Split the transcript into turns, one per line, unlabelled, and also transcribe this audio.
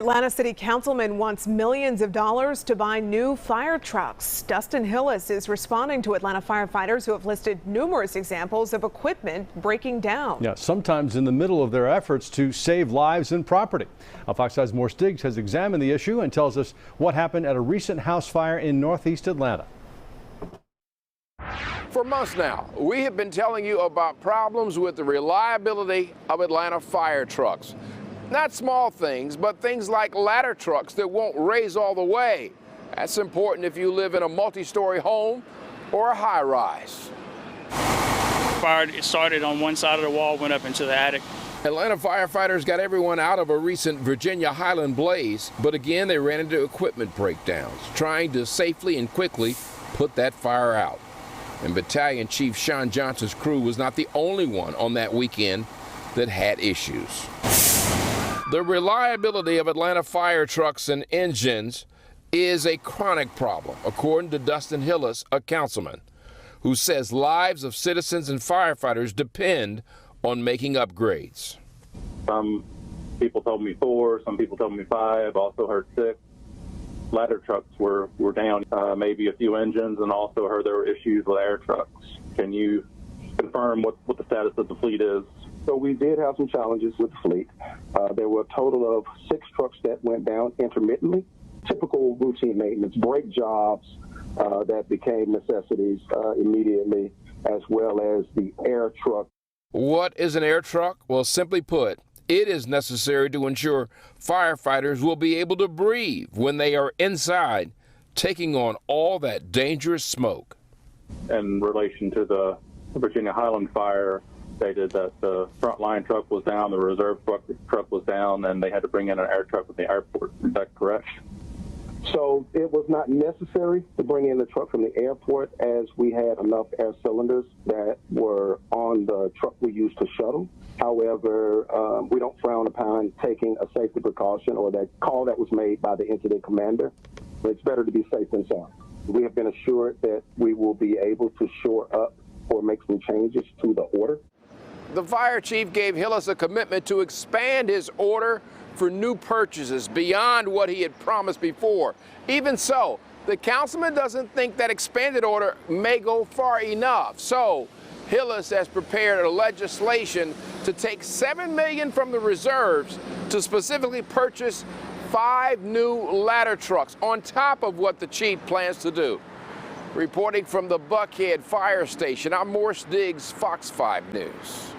Atlanta City Councilman wants millions of dollars to buy new fire trucks. Dustin Hillis is responding to Atlanta firefighters who have listed numerous examples of equipment breaking down.
Yeah, sometimes in the middle of their efforts to save lives and property. Fox 5's Morse Diggs has examined the issue and tells us what happened at a recent house fire in northeast Atlanta.
For months now, we have been telling you about problems with the reliability of Atlanta fire trucks. Not small things, but things like ladder trucks that won't raise all the way. That's important if you live in a multi-story home or a high-rise.
Fire started on one side of the wall, went up into the attic.
Atlanta firefighters got everyone out of a recent Virginia Highland blaze, but again they ran into equipment breakdowns, trying to safely and quickly put that fire out. And Battalion Chief Sean Johnson's crew was not the only one on that weekend that had issues. The reliability of Atlanta fire trucks and engines is a chronic problem, according to Dustin Hillis, a councilman, who says lives of citizens and firefighters depend on making upgrades.
Some people told me 4, some people told me 5, also heard 6. Ladder trucks were down, maybe a few engines, and also heard there were issues with air trucks. Can you confirm what the status of the fleet is?
So we did have some challenges with the fleet. There were a total of 6 trucks that went down intermittently. Typical routine maintenance, brake jobs that became necessities immediately, as well as the air truck.
What is an air truck? Well, simply put, it is necessary to ensure firefighters will be able to breathe when they are inside, taking on all that dangerous smoke.
In relation to the Virginia Highland fire, stated that the front line truck was down, the reserve truck was down, and they had to bring in an air truck from the airport. Is that correct?
So it was not necessary to bring in the truck from the airport, as we had enough air cylinders that were on the truck we used to shuttle. However, we don't frown upon taking a safety precaution or that call that was made by the incident commander. It's better to be safe than sorry. We have been assured that we will be able to shore up or make some changes to the order.
The fire chief gave Hillis a commitment to expand his order for new purchases beyond what he had promised before. Even so, the councilman doesn't think that expanded order may go far enough. So Hillis has prepared a legislation to take $7 million from the reserves to specifically purchase 5 new ladder trucks on top of what the chief plans to do. Reporting from the Buckhead Fire Station, I'm Morse Diggs, Fox 5 News.